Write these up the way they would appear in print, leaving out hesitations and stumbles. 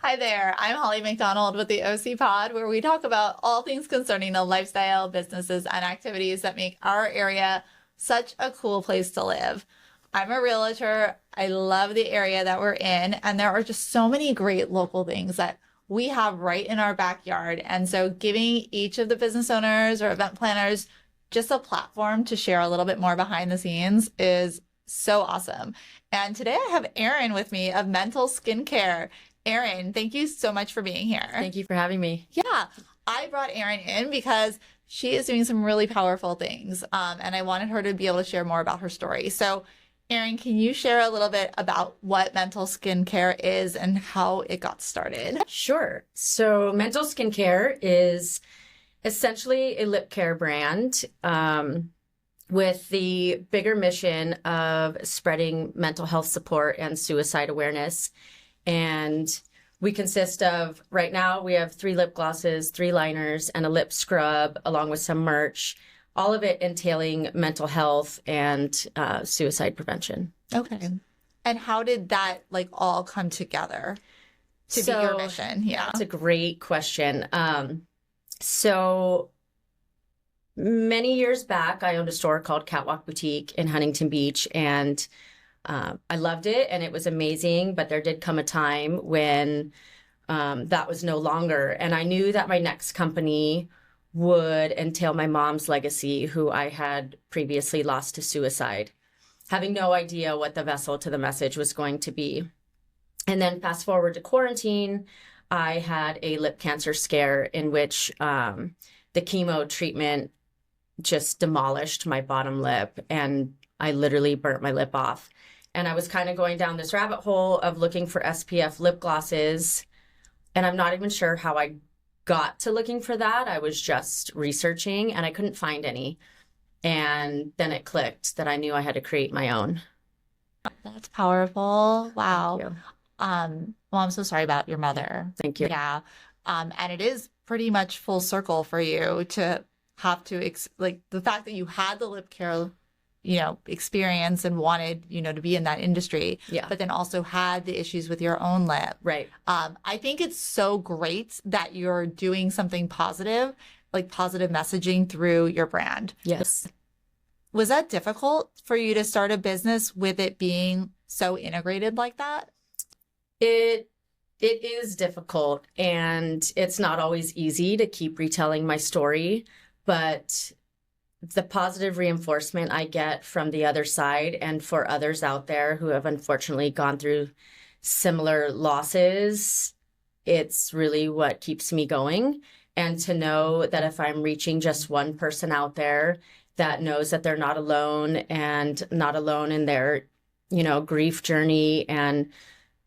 Hi there. I'm Holly McDonald with the OC Pod, where we talk about all things concerning the lifestyle, businesses, and activities that make our area such a cool place to live. I'm a realtor. I love the area that we're in, and there are just so many great local things that we have right in our backyard. And so giving each of the business owners or event planners just a platform to share a little bit more behind the scenes is so awesome. And today I have Erin with me of Mental Skincare. Erin, thank you so much for being here. Thank you for having me. Yeah, I brought Erin in because she is doing some really powerful things, and I wanted her to be able to share more about her story. So, Erin, can you share a little bit about what Mental Skincare is and how it got started? Sure. So Mental Skincare is essentially a lip care brand with the bigger mission of spreading mental health support and suicide awareness. And we consist of, right now, we have 3 lip glosses, 3 liners, and a lip scrub, along with some merch, all of it entailing mental health and suicide prevention. Okay. And how did that all come together to be your mission? Yeah. That's a great question. So many years back, I owned a store called Catwalk Boutique in Huntington Beach, and I loved it and it was amazing, but there did come a time when that was no longer. And I knew that my next company would entail my mom's legacy, who I had previously lost to suicide, having no idea what the vessel to the message was going to be. And then fast forward to quarantine, I had a lip cancer scare in which the chemo treatment just demolished my bottom lip, and I literally burnt my lip off. And I was kind of going down this rabbit hole of looking for SPF lip glosses. And I'm not even sure how I got to looking for that. I was just researching and I couldn't find any. And then it clicked that I knew I had to create my own. That's powerful. Wow. Thank you. Well, I'm so sorry about your mother. Thank you. Yeah. And it is pretty much full circle for you to have to, the fact that you had the lip care experience and wanted, to be in that industry, Yeah. but then also had the issues with your own lip. Right. I think it's so great that you're doing something positive, like positive messaging through your brand. Yes. Was that difficult for you to start a business with it being so integrated like that? It is difficult, and it's not always easy to keep retelling my story, but the positive reinforcement I get from the other side, and for others out there who have unfortunately gone through similar losses, it's really what keeps me going. And to know that if I'm reaching just one person out there that knows that they're not alone and not alone in their, grief journey and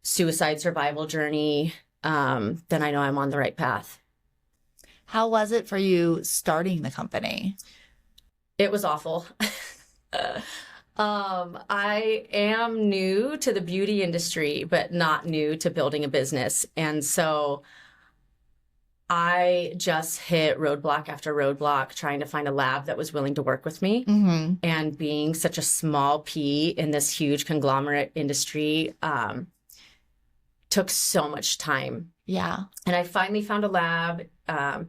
suicide survival journey, then I know I'm on the right path. How was it for you starting the company? It was awful. I am new to the beauty industry, but not new to building a business. And so I just hit roadblock after roadblock trying to find a lab that was willing to work with me. Mm-hmm. And being such a small pea in this huge conglomerate industry took so much time. Yeah. And I finally found a lab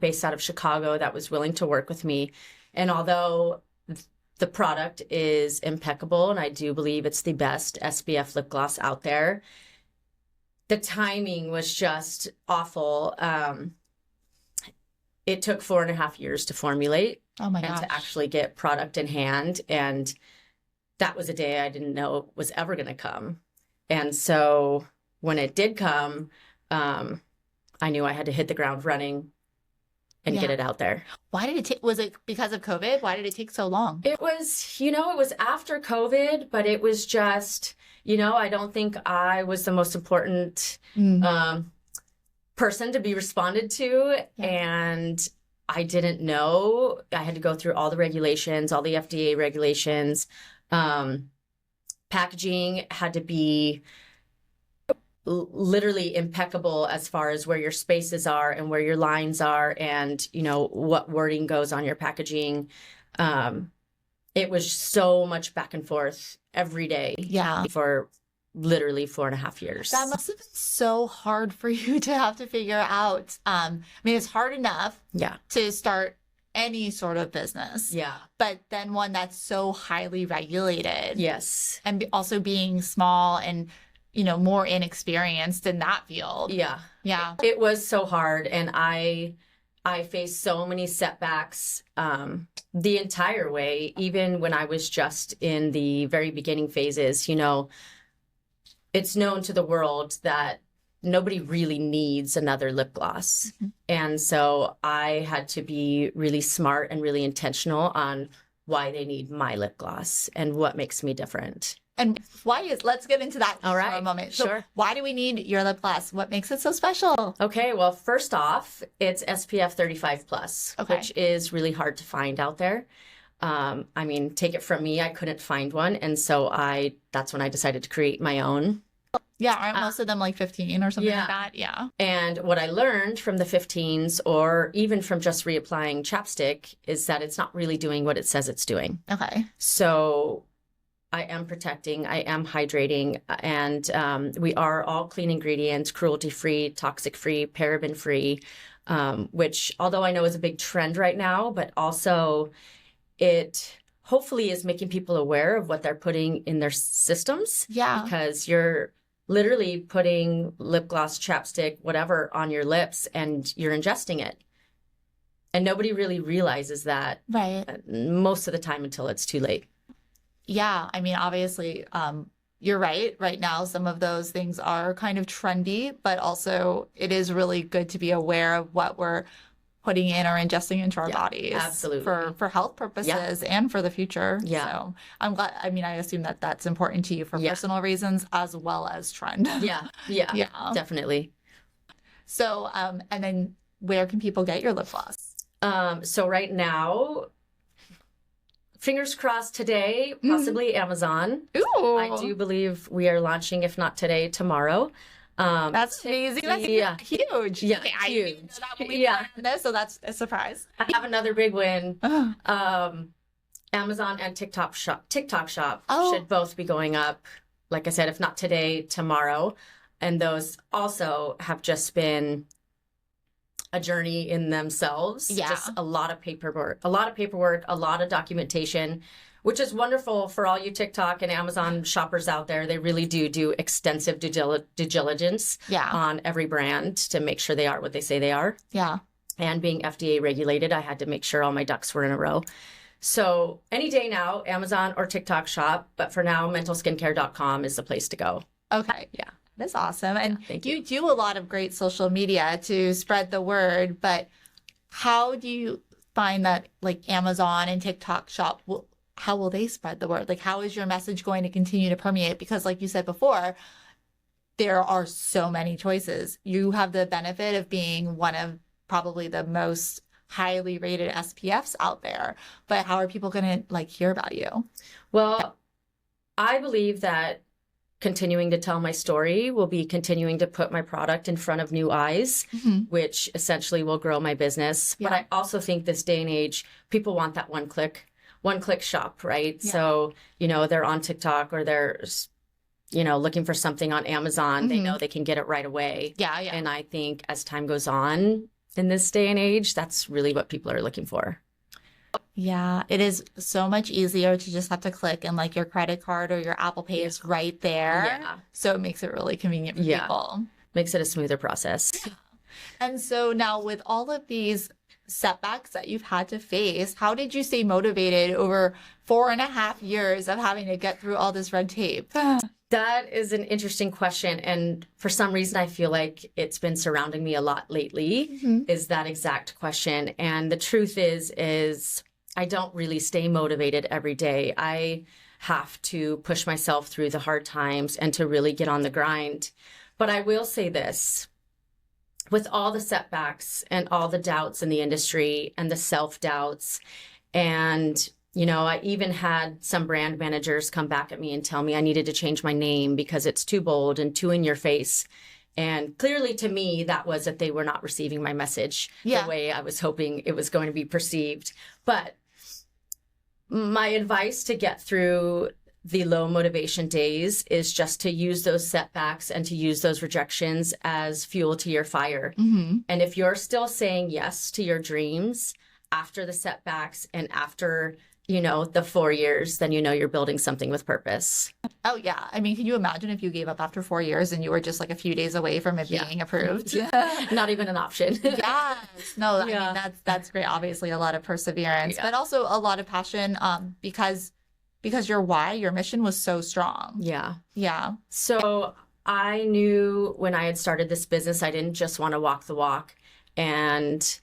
based out of Chicago that was willing to work with me. And although the product is impeccable, and I do believe it's the best SPF lip gloss out there, the timing was just awful. It took 4.5 years to formulate. Oh my and gosh. to actually get product in hand. And that was a day I didn't know was ever going to come. And so when it did come, I knew I had to hit the ground running and get it out there. Why did it take, was it because of COVID? Why did it take so long? It was, it was after COVID, but it was just, I don't think I was the most important person to be responded to. Yeah. And I didn't know. I had to go through all the regulations, all the FDA regulations. Packaging had to be literally impeccable as far as where your spaces are and where your lines are and, what wording goes on your packaging. It was so much back and forth every day. Yeah. For literally 4.5 years. That must have been so hard for you to have to figure out. I mean, it's hard enough Yeah. to start any sort of business, Yeah. but then one that's so highly regulated. Yes. And also being small and, more inexperienced in that field. Yeah. Yeah. It was so hard. And I faced so many setbacks the entire way, even when I was just in the very beginning phases. It's known to the world that nobody really needs another lip gloss. Mm-hmm. And so I had to be really smart and really intentional on why they need my lip gloss and what makes me different. And let's get into that All right. for a moment. Sure. So why do we need your lip gloss? What makes it so special? Okay, well, first off, it's SPF 35 plus, Okay. which is really hard to find out there. I mean, take it from me, I couldn't find one. And so that's when I decided to create my own. Yeah, aren't most of them like 15 or something yeah. like that? Yeah. And what I learned from the 15s, or even from just reapplying chapstick, is that it's not really doing what it says it's doing. Okay. So I am protecting, I am hydrating, and we are all clean ingredients, cruelty-free, toxic-free, paraben-free, which, although I know is a big trend right now, but also it hopefully is making people aware of what they're putting in their systems. Yeah. Because you're literally putting lip gloss, chapstick, whatever on your lips, and you're ingesting it. And nobody really realizes that Right. most of the time until it's too late. Yeah. I mean, obviously, you're right. Right now, some of those things are kind of trendy, but also it is really good to be aware of what we're putting in or ingesting into our bodies. Absolutely. For health purposes and for the future. Yeah. So I'm glad. I mean, I assume that that's important to you for personal reasons as well as trend. Yeah. Definitely. So, and then where can people get your lip gloss? So right now, fingers crossed today, possibly Amazon. Ooh. I do believe we are launching, if not today, tomorrow. That's amazing. That's huge. Yeah, okay, huge. So that's a surprise. I have another big win. Amazon and TikTok shop should both be going up. Like I said, if not today, tomorrow. And those also have just been a journey in themselves. Yeah. Just a lot of paperwork, a lot of documentation, which is wonderful for all you TikTok and Amazon shoppers out there. They really do extensive due diligence on every brand to make sure they are what they say they are. Yeah. And being FDA regulated, I had to make sure all my ducks were in a row. So any day now, Amazon or TikTok shop, but for now, mentalskincare.com is the place to go. Okay. Yeah. That's awesome. And thank you do a lot of great social media to spread the word, but how do you find that like Amazon and TikTok shop, how will they spread the word? Like, how is your message going to continue to permeate? Because like you said before, there are so many choices. You have the benefit of being one of probably the most highly rated SPFs out there, but how are people going to like hear about you? Well, I believe that continuing to tell my story will be continuing to put my product in front of new eyes, which essentially will grow my business. Yeah. But I also think this day and age, people want that one click shop, right? Yeah. So, they're on TikTok or they're, looking for something on Amazon. They know they can get it right away. Yeah. And I think as time goes on in this day and age, that's really what people are looking for. Yeah, it is so much easier to just have to click and like your credit card or your Apple Pay is right there. Yeah. So it makes it really convenient for people. Makes it a smoother process. Yeah. And so now with all of these setbacks that you've had to face, how did you stay motivated over 4.5 years of having to get through all this red tape? That is an interesting question. And for some reason, I feel like it's been surrounding me a lot lately, is that exact question. And the truth is I don't really stay motivated every day. I have to push myself through the hard times and to really get on the grind. But I will say this, with all the setbacks and all the doubts in the industry and the self-doubts and I even had some brand managers come back at me and tell me I needed to change my name because it's too bold and too in your face. And clearly to me, that was that they were not receiving my message the way I was hoping it was going to be perceived. But my advice to get through the low motivation days is just to use those setbacks and to use those rejections as fuel to your fire. And if you're still saying yes to your dreams after the setbacks and after, the 4 years, then you're building something with purpose. Oh, yeah. I mean, can you imagine if you gave up after 4 years and you were just like a few days away from it being approved? Not even an option. Yes. No, I mean, that's great. Obviously, a lot of perseverance, but also a lot of passion because your why, your mission was so strong. Yeah. Yeah. So I knew when I had started this business, I didn't just want to walk the walk. And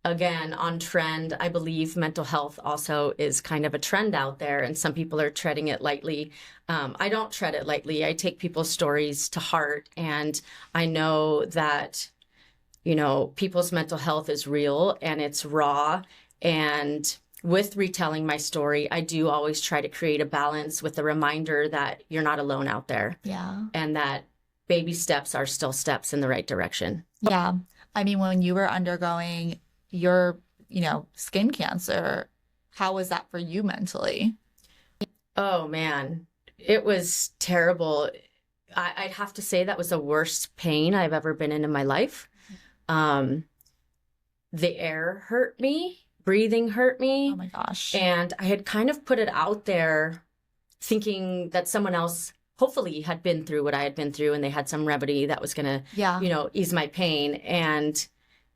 again, on trend, I believe mental health also is kind of a trend out there, and some people are treading it lightly. I don't tread it lightly. I take people's stories to heart, and I know that, people's mental health is real and it's raw. And with retelling my story, I do always try to create a balance with the reminder that you're not alone out there. Yeah. And that baby steps are still steps in the right direction. Yeah. I mean, when you were undergoing your, skin cancer, how was that for you mentally? Oh, man, it was terrible. I'd have to say that was the worst pain I've ever been in my life. The air hurt me. Breathing hurt me. Oh my gosh. And I had kind of put it out there thinking that someone else hopefully had been through what I had been through and they had some remedy that was going to, ease my pain. And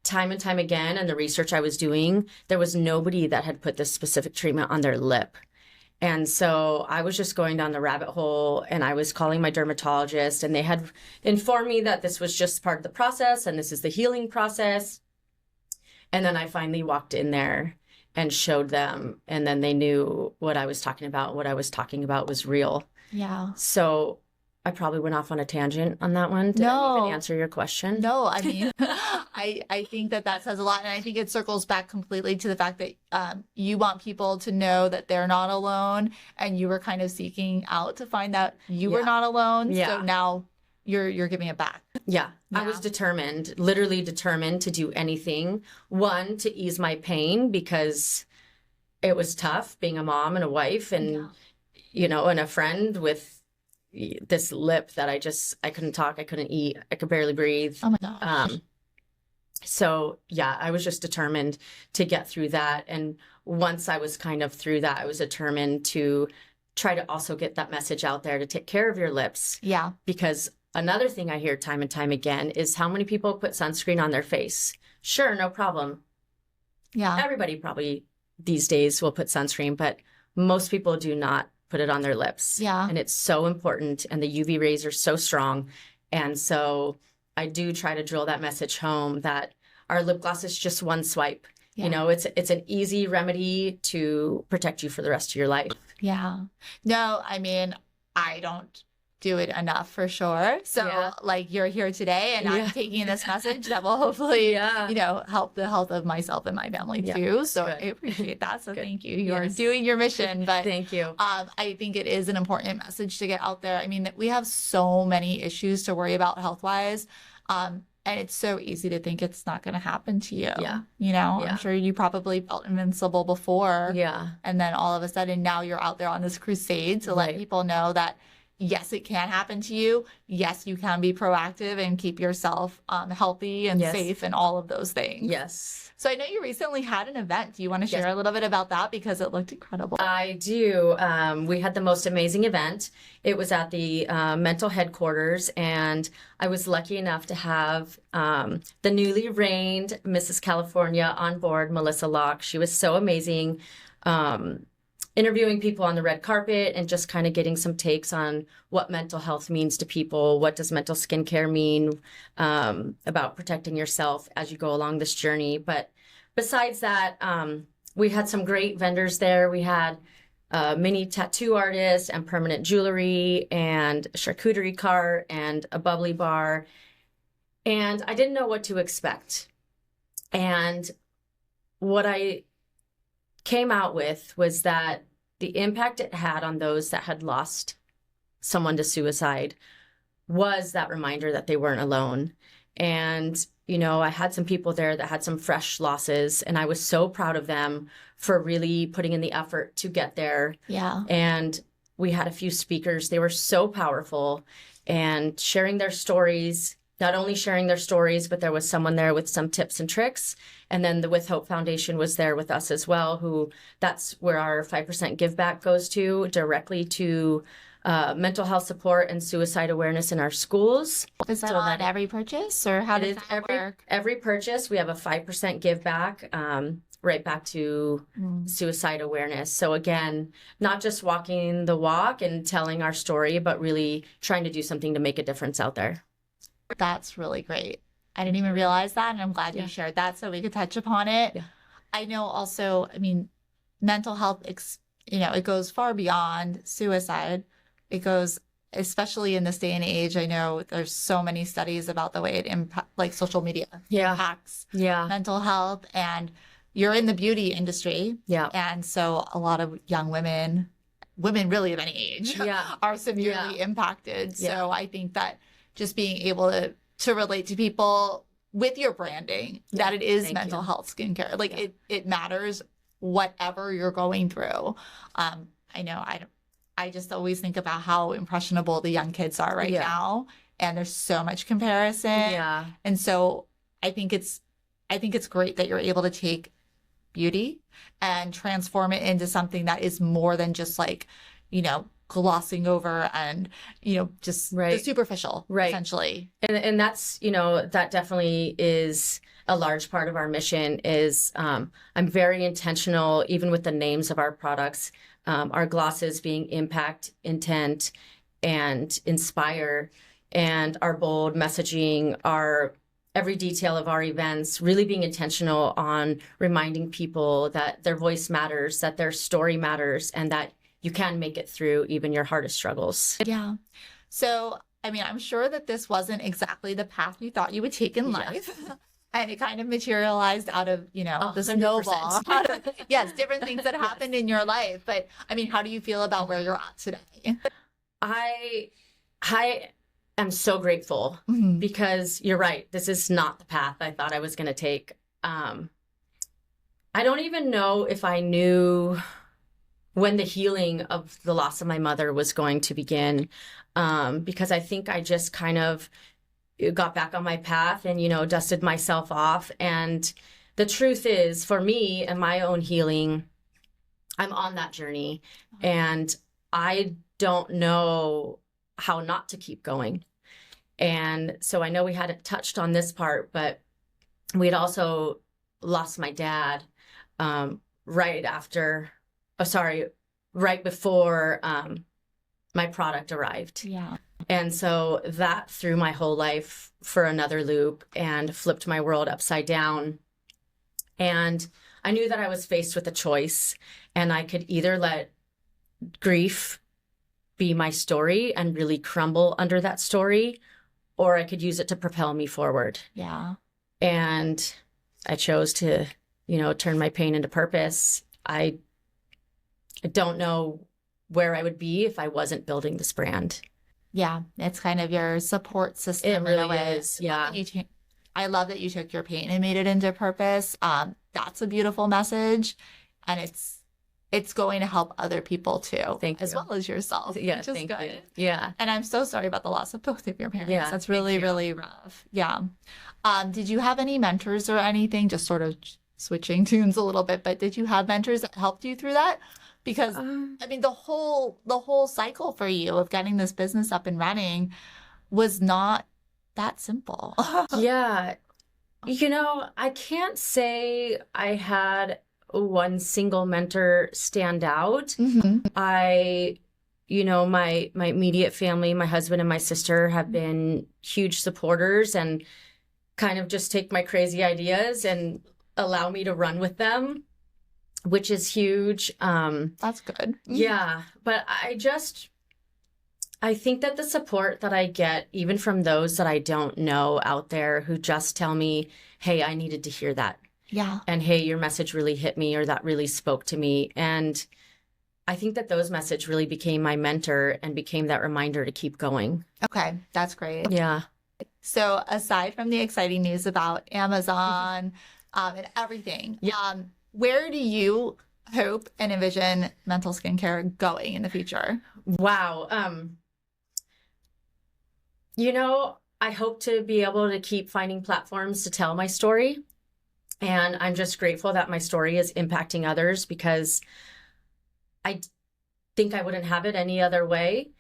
time again, in the research I was doing, there was nobody that had put this specific treatment on their lip. And so I was just going down the rabbit hole, and I was calling my dermatologist, and they had informed me that this was just part of the process and this is the healing process. And then I finally walked in there and showed them, and then they knew what I was talking about. What I was talking about was real. Yeah. So I probably went off on a tangent on that one. Did I even answer your question? No, I mean, I think that says a lot. And I think it circles back completely to the fact that you want people to know that they're not alone, and you were kind of seeking out to find out you were not alone. Yeah. So now you're giving it back. Yeah. I was literally determined to do anything. One, to ease my pain, because it was tough being a mom and a wife and, and a friend with this lip that I couldn't talk, I couldn't eat, I could barely breathe. Oh my gosh. So yeah, I was just determined to get through that. And once I was kind of through that, I was determined to try to also get that message out there to take care of your lips. Yeah. Because another thing I hear time and time again is how many people put sunscreen on their face. Sure, no problem. Yeah. Everybody probably these days will put sunscreen, but most people do not put it on their lips. Yeah. And it's so important, and the UV rays are so strong. And so I do try to drill that message home that our lip gloss is just one swipe. Yeah. It's an easy remedy to protect you for the rest of your life. Yeah. No, I mean, I don't do it enough for sure. So like you're here today, and I'm taking this message that will hopefully, help the health of myself and my family too. So I appreciate that. So thank you. You're doing your mission, but thank you. I think it is an important message to get out there. I mean, we have so many issues to worry about health-wise. And it's so easy to think it's not going to happen to you. Yeah. I'm sure you probably felt invincible before. Yeah. And then all of a sudden now you're out there on this crusade to let people know that, yes, it can happen to you. Yes, you can be proactive and keep yourself healthy and safe and all of those things. Yes. So I know you recently had an event. Do you want to share a little bit about that? Because it looked incredible. I do. We had the most amazing event. It was at the mental headquarters, and I was lucky enough to have the newly reigned Mrs. California on board, Melissa Locke. She was so amazing. Interviewing people on the red carpet and just kind of getting some takes on what mental health means to people. What does mental skincare mean about protecting yourself as you go along this journey? But besides that, we had some great vendors there. We had a mini tattoo artist and permanent jewelry and a charcuterie cart and a bubbly bar. And I didn't know what to expect. And what I came out with was that the impact it had on those that had lost someone to suicide was that reminder that they weren't alone. And, I had some people there that had some fresh losses, and I was so proud of them for really putting in the effort to get there. Yeah. And we had a few speakers. They were so powerful and sharing their stories, not only sharing their stories, but there was someone there with some tips and tricks. And then the With Hope Foundation was there with us as well, who that's where our 5% give back goes to, directly to mental health support and suicide awareness in our schools. Is that on every purchase, or how does that work? Every purchase, we have a 5% give back, right back to suicide awareness. So again, not just walking the walk and telling our story, but really trying to do something to make a difference out there. That's really great. I didn't even realize that, and I'm glad you shared that so we could touch upon it. Yeah. I know also, I mean, mental health, it goes far beyond suicide. It goes, especially in this day and age, I know there's so many studies about the way it impacts, like social media impacts mental health, and you're in the beauty industry. Yeah. And so a lot of young women really of any age are severely impacted. So I think that just being able to relate to people with your branding, that it is mental health skincare. Like it matters whatever you're going through. I know I just always think about how impressionable the young kids are right now. And there's so much comparison. Yeah. And so I think it's great that you're able to take beauty and transform it into something that is more than just like, glossing over and, just the superficial, essentially. And that's, that definitely is a large part of our mission is I'm very intentional, even with the names of our products, our glosses being impact, intent, and inspire, and our bold messaging, our every detail of our events, really being intentional on reminding people that their voice matters, that their story matters, and that you can make it through even your hardest struggles. Yeah. So, I mean, I'm sure that this wasn't exactly the path you thought you would take in life. And it kind of materialized out of, the snowball. Yes, different things that happened in your life. But I mean, how do you feel about where you're at today? I am so grateful because you're right. This is not the path I thought I was going to take. I don't even know if I knew when the healing of the loss of my mother was going to begin, because I think I just kind of got back on my path and, dusted myself off. And the truth is, for me and my own healing, I'm on that journey and I don't know how not to keep going. And so I know we hadn't touched on this part, but we'd also lost my dad right before my product arrived. Yeah. And so that threw my whole life for another loop and flipped my world upside down. And I knew that I was faced with a choice, and I could either let grief be my story and really crumble under that story, or I could use it to propel me forward. Yeah. And I chose to, turn my pain into purpose. I don't know where I would be if I wasn't building this brand. Yeah, it's kind of your support system. It really is. Yeah. I love that you took your pain and made it into purpose. That's a beautiful message, and it's going to help other people too, as well as yourself. Yeah, thank you. Yeah. And I'm so sorry about the loss of both of your parents. Yeah, that's really, really rough. Yeah. Did you have any mentors or anything? Just sort of switching tunes a little bit, but did you have mentors that helped you through that? Because I mean, the whole cycle for you of getting this business up and running was not that simple. Yeah. I can't say I had one single mentor stand out. Mm-hmm. My immediate family, my husband and my sister have been huge supporters and kind of just take my crazy ideas and allow me to run with them, which is huge. That's good. Yeah. But I think that the support that I get, even from those that I don't know out there who just tell me, hey, I needed to hear that. Yeah. And hey, your message really hit me, or that really spoke to me. And I think that those messages really became my mentor and became that reminder to keep going. Okay. That's great. Yeah. So aside from the exciting news about Amazon and everything, where do you hope and envision mental skincare going in the future? Wow. I hope to be able to keep finding platforms to tell my story. And I'm just grateful that my story is impacting others, because I think I wouldn't have it any other way.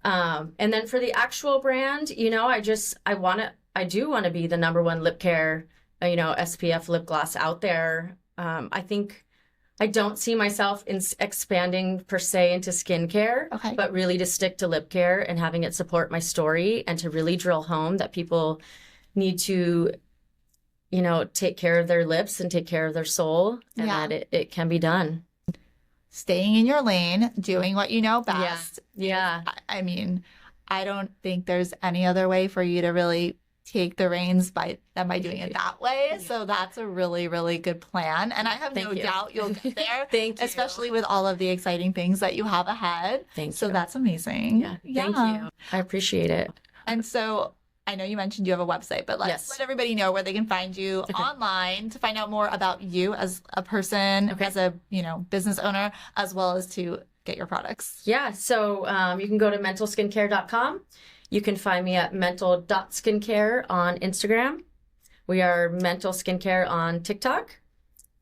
And then for the actual brand, I do want to be the number one lip care, SPF lip gloss out there. I think I don't see myself in expanding per se into skincare, but really to stick to lip care and having it support my story, and to really drill home that people need to, take care of their lips and take care of their soul, and that it can be done. Staying in your lane, doing what you know best. Yeah. I mean, I don't think there's any other way for you to really take the reins by doing it that way. So that's a really, really good plan. And I have no doubt you'll get there. Thank you. Especially with all of the exciting things that you have ahead. Thank you. So that's amazing. Yeah. Thank you. I appreciate it. And so I know you mentioned you have a website, but let's let everybody know where they can find you online to find out more about you as a person, as a, business owner, as well as to get your products. Yeah. So you can go to mentalskincare.com. You can find me at mental.skincare on Instagram. We are Mental Skincare on TikTok.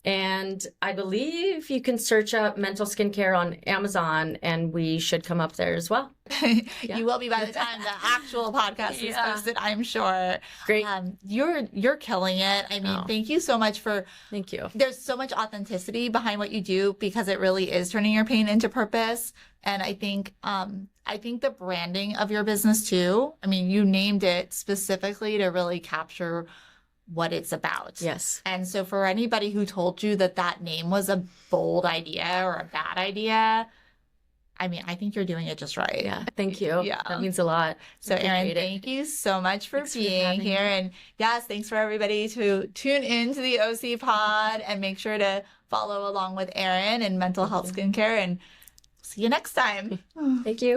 And I believe you can search up Mental Skincare on Amazon, and we should come up there as well. You will be by the time the actual podcast is posted, I'm sure. Great. You're killing it. I mean, thank you so much for... Thank you. There's so much authenticity behind what you do, because it really is turning your pain into purpose. And I think the branding of your business too, I mean, you named it specifically to really capture what it's about. Yes. And so for anybody who told you that name was a bold idea or a bad idea, I mean, I think you're doing it just right. Yeah. Thank you. Yeah. That means a lot. So Erin, thank you so much for being here. And yes, thanks for everybody to tune in to the OC Pod, and make sure to follow along with Erin and Mental Health Skincare, and see you next time. Thank you.